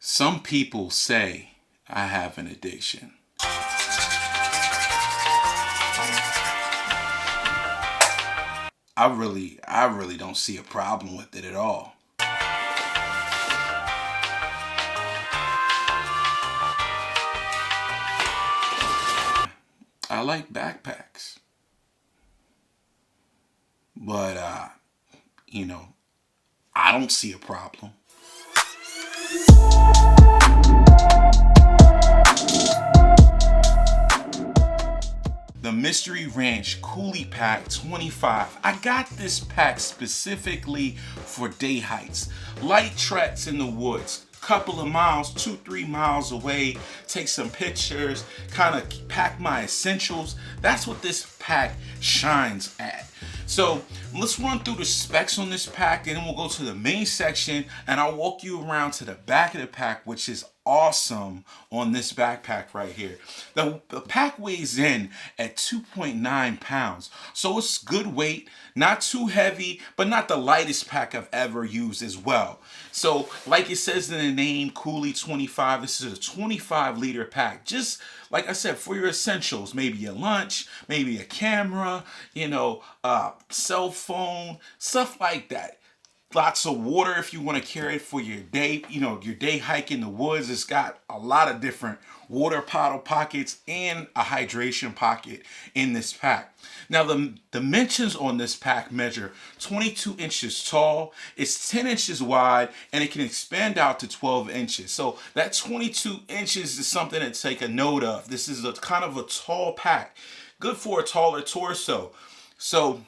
Some people say I have an addiction. I really don't see a problem with it at all. I like backpacks. But you know, I don't see a problem. The Mystery Ranch Coulee Pack 25. I got this pack specifically for day hikes, light treks in the woods, couple of miles, 2-3 miles away, take some pictures, kind of pack my essentials. That's what this pack shines at. So let's run through the specs on this pack, and then we'll go to the main section, and I'll walk you around to the back of the pack, which is awesome on this backpack right here. The pack weighs in at 2.9 pounds, so it's good weight, not too heavy, but not the lightest pack I've ever used as well. So like it says in the name, Coulee 25, this is a 25-liter pack. Just like I said, for your essentials, maybe your lunch, maybe a camera, cell phone, stuff like that. Lots of water if you want to carry it for your day, your day hike in the woods. It's got a lot of different water bottle pockets and a hydration pocket in this pack. Now the dimensions on this pack measure 22 inches tall, it's 10 inches wide, and it can expand out to 12 inches. So that 22 inches is something to take a note of. This is a kind of a tall pack, good for a taller torso. So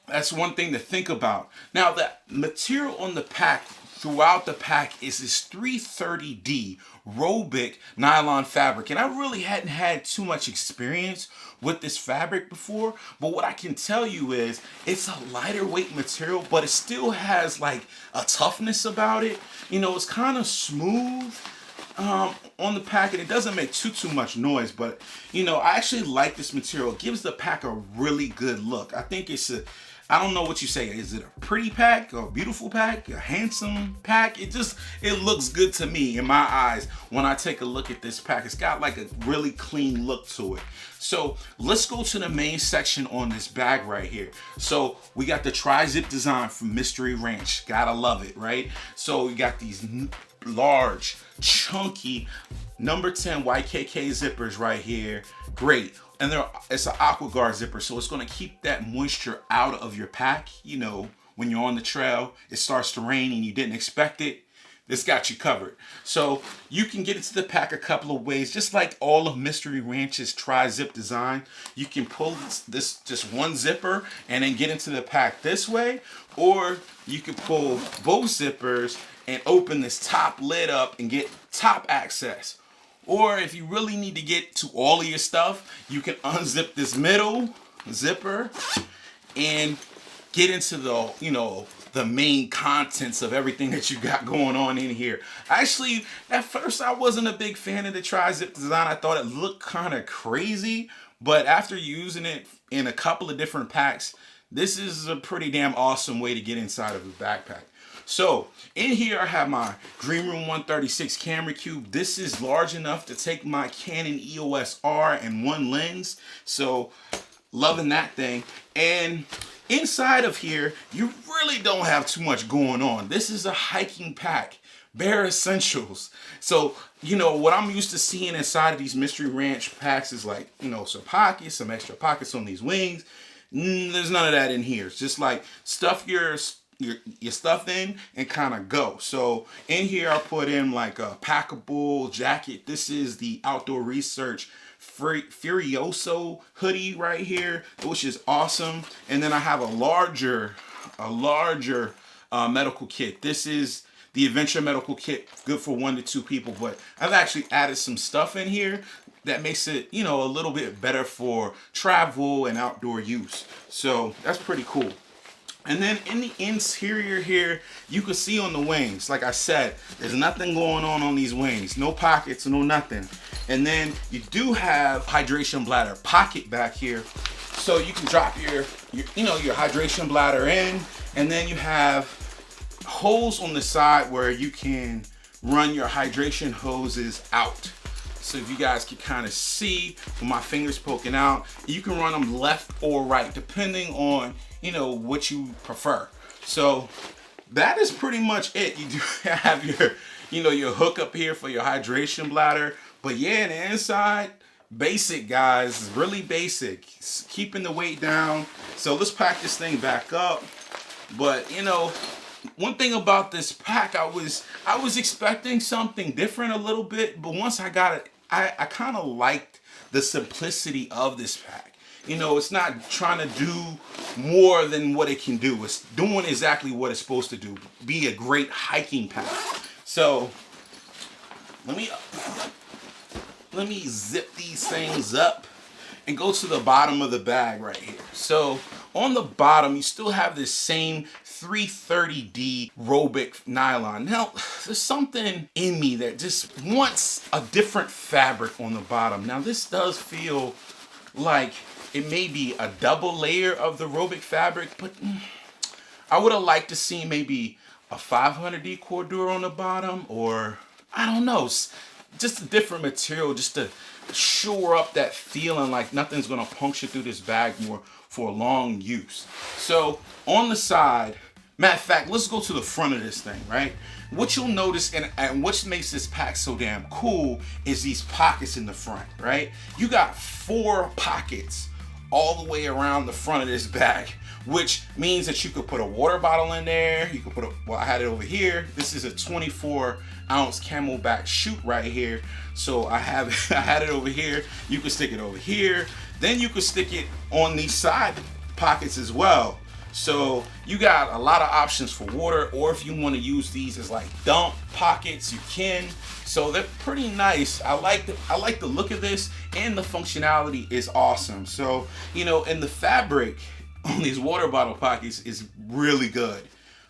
that's one thing to think about. Now, the material on the pack, throughout the pack, is this 330D Robic nylon fabric. And I really hadn't had too much experience with this fabric before, but what I can tell you is it's a lighter weight material, but it still has like a toughness about it. It's kind of smooth on the pack, and it doesn't make too much noise, but I actually like this material. It gives the pack a really good look. I think I don't know what you say. Is it a pretty pack, a beautiful pack, a handsome pack? It looks good to me in my eyes when I take a look at this pack. It's got like a really clean look to it. So let's go to the main section on this bag right here. So we got the tri-zip design from Mystery Ranch. Gotta love it, right? So we got these large, chunky number 10 YKK zippers right here. Great. And it's an aqua guard zipper, so it's going to keep that moisture out of your pack. When you're on the trail, it starts to rain and you didn't expect it, this got you covered. So you can get into the pack a couple of ways. Just like all of Mystery Ranch's tri-zip design, you can pull this just one zipper and then get into the pack this way, or you can pull both zippers and open this top lid up and get top access. Or if you really need to get to all of your stuff, you can unzip this middle zipper and get into the main contents of everything that you got going on in here. Actually, at first I wasn't a big fan of the tri-zip design. I thought it looked kind of crazy, but after using it in a couple of different packs, this is a pretty damn awesome way to get inside of a backpack. So in here I have my Dream Room 136 camera cube. This is large enough to take my Canon EOS R and one lens. So loving that thing. And inside of here, you really don't have too much going on. This is a hiking pack, bare essentials. So, what I'm used to seeing inside of these Mystery Ranch packs is like, some pockets, some extra pockets on these wings. There's none of that in here. It's just like stuff your stuff in and kind of go. So in here I put in like a packable jacket. This is the Outdoor Research Furioso hoodie right here, which is awesome. And then I have a larger medical kit. This is the Adventure Medical Kit, good for 1 to 2 people, but I've actually added some stuff in here that makes it, a little bit better for travel and outdoor use. So that's pretty cool. And then in the interior here, you can see on the wings, like I said, there's nothing going on these wings. No pockets, no nothing. And then you do have hydration bladder pocket back here. So you can drop your hydration bladder in. And then you have holes on the side where you can run your hydration hoses out. So if you guys can kind of see with my fingers poking out, you can run them left or right, depending on, you know, what you prefer. So that is pretty much it. You do have your, you know, your hook up here for your hydration bladder. But yeah, the inside, basic guys, really basic. It's keeping the weight down. So let's pack this thing back up. But you know, one thing about this pack, I was expecting something different a little bit, but once I got it, I kind of liked the simplicity of this pack. You know, it's not trying to do more than what it can do. It's doing exactly what it's supposed to do. Be a great hiking pack. So let me zip these things up and go to the bottom of the bag right here. So on the bottom, you still have this same 330D Robic nylon. Now, there's something in me that just wants a different fabric on the bottom. Now, this does feel like it may be a double layer of the Robic fabric, but I would have liked to see maybe a 500D Cordura on the bottom, or I don't know, just a different material, just to shore up that feeling like nothing's gonna puncture through this bag more for long use. So on the side, matter of fact, let's go to the front of this thing, right? What you'll notice, and what makes this pack so damn cool, is these pockets in the front, right? You got 4 pockets all the way around the front of this bag, which means that you could put a water bottle in there. You could put well, I had it over here. This is a 24-ounce Camelback chute right here. So I had it over here. You could stick it over here. Then you could stick it on these side pockets as well. So you got a lot of options for water, or if you want to use these as like dump pockets, you can. So they're pretty nice. I like the look of this, and the functionality is awesome. So, you know, and the fabric on these water bottle pockets is really good.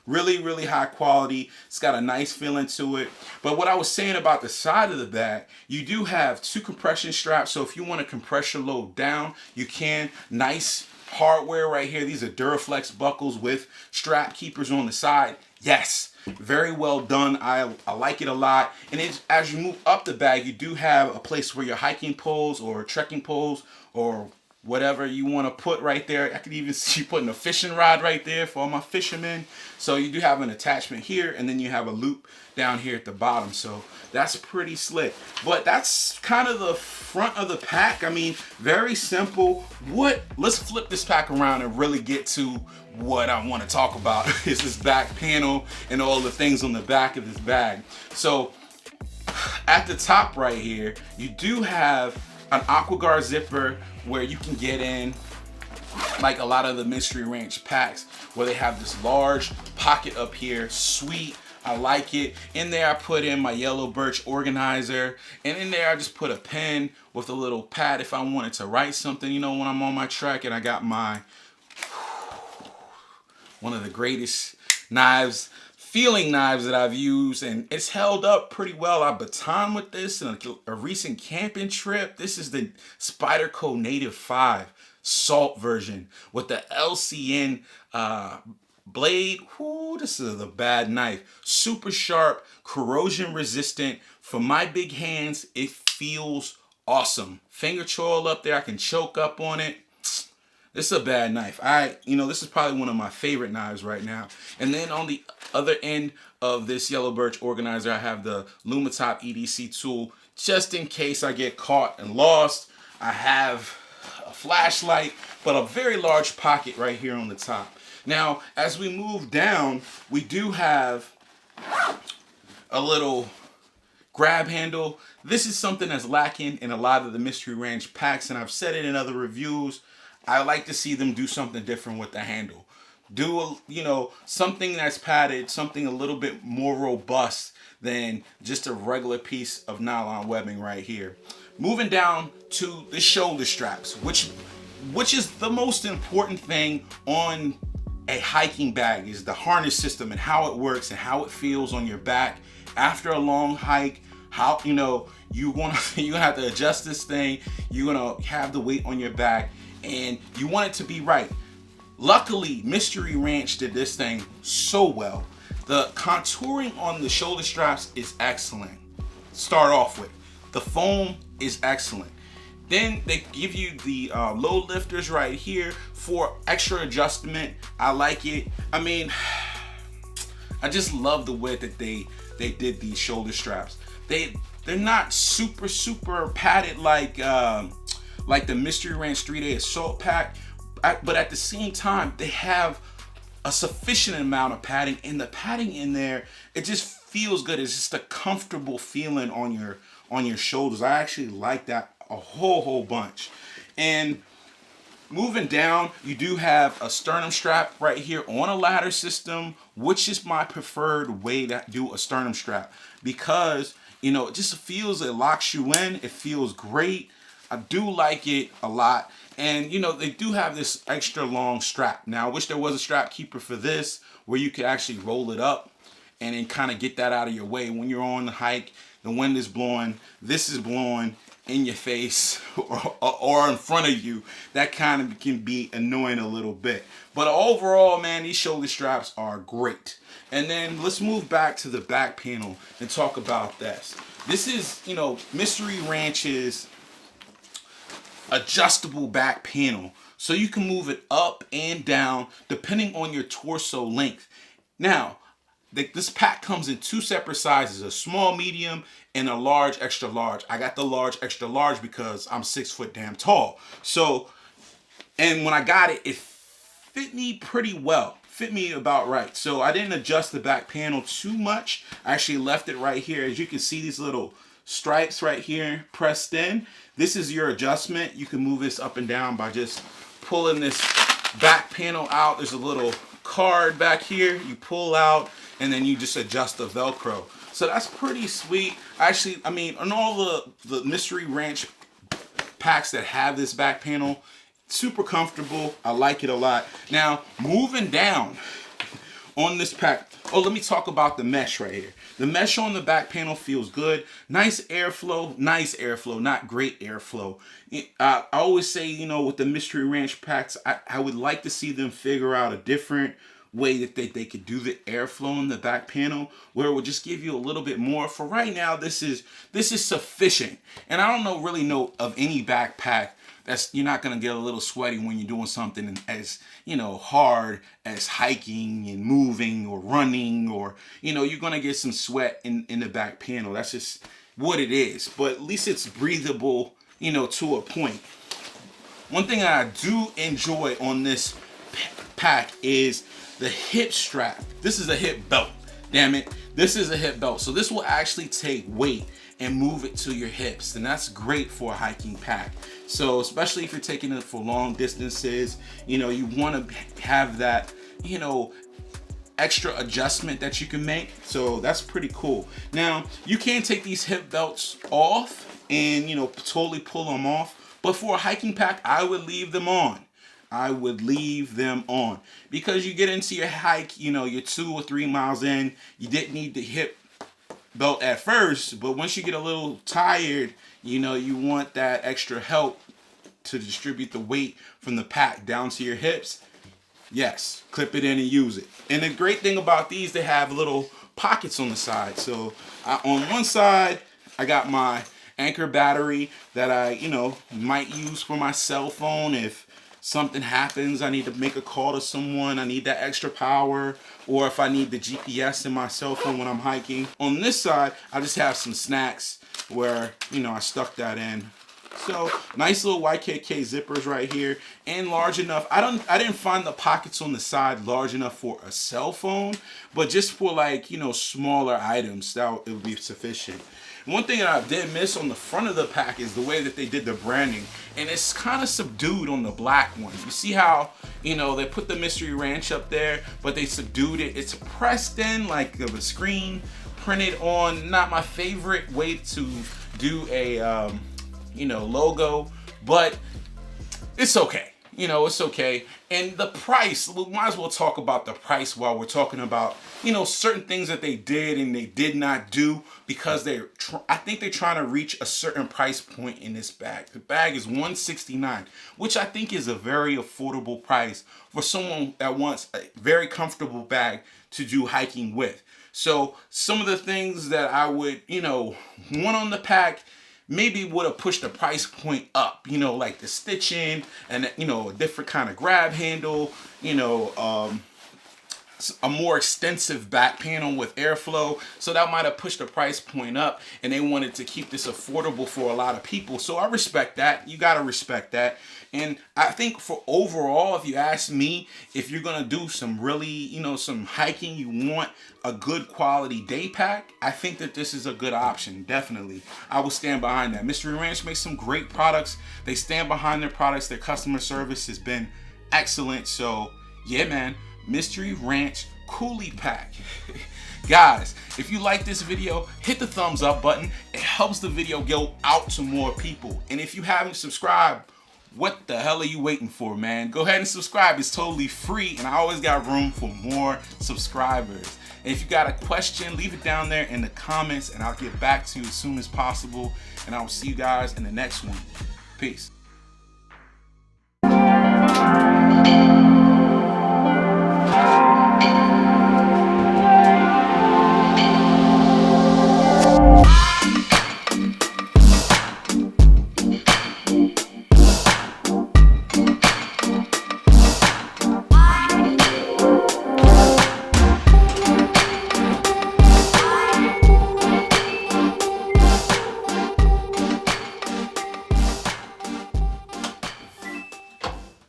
Really, really high quality. It's got a nice feeling to it. But what I was saying about the side of the bag, you do have 2 compression straps. So if you want to compress your load down, you can. Nice hardware right here. These are Duraflex buckles with strap keepers on the side. Yes, very well done. I like it a lot. And as you move up the bag, you do have a place where your hiking poles or trekking poles or whatever you want to put right there. I could even see you putting a fishing rod right there for all my fishermen. So you do have an attachment here, and then you have a loop down here at the bottom. So that's pretty slick. But that's kind of the front of the pack. I mean, very simple. Let's flip this pack around and really get to what I want to talk about is this back panel and all the things on the back of this bag. So at the top right here, you do have an AquaGuard zipper where you can get in, like a lot of the Mystery Ranch packs, where they have this large pocket up here. Sweet, I like it. In there I put in my yellow birch organizer, and in there I just put a pen with a little pad if I wanted to write something, you know, when I'm on my trek. And I got my one of the greatest feeling knives that I've used, and it's held up pretty well. I baton with this in a recent camping trip. This is the Spyderco Native 5 salt version with the LCN blade. Whoo, this is a bad knife. Super sharp, corrosion resistant. For my big hands, it feels awesome. Finger choil up there, I can choke up on it. This is a bad knife. This is probably one of my favorite knives right now. And then on the other end of this yellow birch organizer, I have the Lumatop EDC tool, just in case I get caught and lost. I have a flashlight, but a very large pocket right here on the top. Now, as we move down, we do have a little grab handle. This is something that's lacking in a lot of the Mystery Ranch packs, and I've said it in other reviews. I like to see them do something different with the handle. Do something that's padded, something a little bit more robust than just a regular piece of nylon webbing right here. Moving down to the shoulder straps, which is the most important thing on a hiking bag, is the harness system and how it works and how it feels on your back after a long hike. How you're gonna have to adjust this thing. You're gonna have the weight on your back, and you want it to be right. Luckily, Mystery Ranch did this thing so well The contouring on the shoulder straps is excellent. Start off with. The foam is excellent. Then they give you the load lifters right here for extra adjustment. I like it. I mean, I just love the way that they did these shoulder straps. They're not super padded like the Mystery Ranch 3-Day Assault Pack, but at the same time they have a sufficient amount of padding, and the padding in there, it just feels good. It's just a comfortable feeling on your shoulders. I actually like that a whole bunch. And moving down, you do have a sternum strap right here on a ladder system, which is my preferred way to do a sternum strap, because you know, it just feels, it locks you in. It feels great. I do like it a lot. And you know, they do have this extra long strap. Now I wish there was a strap keeper for this where you could actually roll it up and then kind of get that out of your way when you're on the hike. The wind is blowing, this is blowing in your face or in front of you. That kind of can be annoying a little bit. But overall, man, these shoulder straps are great. And then let's move back to the back panel and talk about this. This is, you know, Mystery Ranch's adjustable back panel. So you can move it up and down depending on your torso length. Now, this pack comes in two separate sizes, a small, medium, and a large, extra large. I got the large, extra large because I'm 6 foot damn tall. So, and when I got it, it fit me pretty well. Fit me about right. So I didn't adjust the back panel too much. I actually left it right here. As you can see, these little stripes right here pressed in. This is your adjustment. You can move this up and down by just pulling this back panel out. There's a little card back here. You pull out and then you just adjust the Velcro. So that's pretty sweet. Actually, I mean, on all the Mystery Ranch packs that have this back panel, super comfortable. I like it a lot. Now, moving down on this pack. Oh, let me talk about the mesh right here. The mesh on the back panel feels good. Nice airflow, not great airflow. I always say, you know, with the Mystery Ranch packs, I would like to see them figure out a different way that they could do the airflow in the back panel where it would just give you a little bit more. For right now, this is sufficient. And I don't really know of any backpack that's, you're not gonna get a little sweaty when you're doing something as, you know, hard as hiking and moving or running, or, you know, you're gonna get some sweat in the back panel. That's just what it is. But at least it's breathable, you know, to a point. One thing I do enjoy on this pack is the hip strap. This is a hip belt. Damn it. This is a hip belt. So this will actually take weight and move it to your hips. And that's great for a hiking pack. So especially if you're taking it for long distances, you know, you want to have that, you know, extra adjustment that you can make. So that's pretty cool. Now, you can take these hip belts off and, you know, totally pull them off. But for a hiking pack, I would leave them on. I would leave them on because you get into your hike, you know, you're 2 or 3 miles in, you didn't need the hip belt at first, but once you get a little tired, you know, you want that extra help to distribute the weight from the pack down to your hips. Yes, clip it in and use it. And the great thing about these, they have little pockets on the side. So on one side, I got my anchor battery that I, you know, might use for my cell phone if something happens, I need to make a call to someone, I need that extra power, or if I need the GPS in my cell phone when I'm hiking. On this side, I just have some snacks where, you know, I stuck that in. So nice little YKK zippers right here, and large enough. I didn't find the pockets on the side large enough for a cell phone, but just for, like, you know, smaller items, it would be sufficient. One thing that I did miss on the front of the pack is the way that they did the branding. And it's kind of subdued on the black one. You see how, you know, they put the Mystery Ranch up there, but they subdued it. It's pressed in like a screen, printed on. Not my favorite way to do a, you know, logo, but it's okay. You know, it's okay. And the price, we might as well talk about the price while we're talking about, you know, certain things that they did and they did not do, because I think they're trying to reach a certain price point in this bag. The bag is $169, which I think is a very affordable price for someone that wants a very comfortable bag to do hiking with. So some of the things that I would, want on the pack, maybe would have pushed the price point up, like the stitching and, a different kind of grab handle, a more extensive back panel with airflow. So that might have pushed the price point up, and they wanted to keep this affordable for a lot of people. So I respect that. You got to respect that. And I think for overall, if you ask me, if you're going to do some really, some hiking, you want a good quality day pack, I think that this is a good option. Definitely. I will stand behind that. Mystery Ranch makes some great products. They stand behind their products. Their customer service has been excellent. So yeah, man. Mystery Ranch Coulee pack. Guys, if you like this video, hit the thumbs up button. It helps the video go out to more people. And if you haven't subscribed, what the hell are you waiting for, man? Go ahead and subscribe. It's totally free, and I always got room for more subscribers. And if you got a question, leave it down there in the comments, and I'll get back to you as soon as possible. And I will see you guys in the next one. Peace.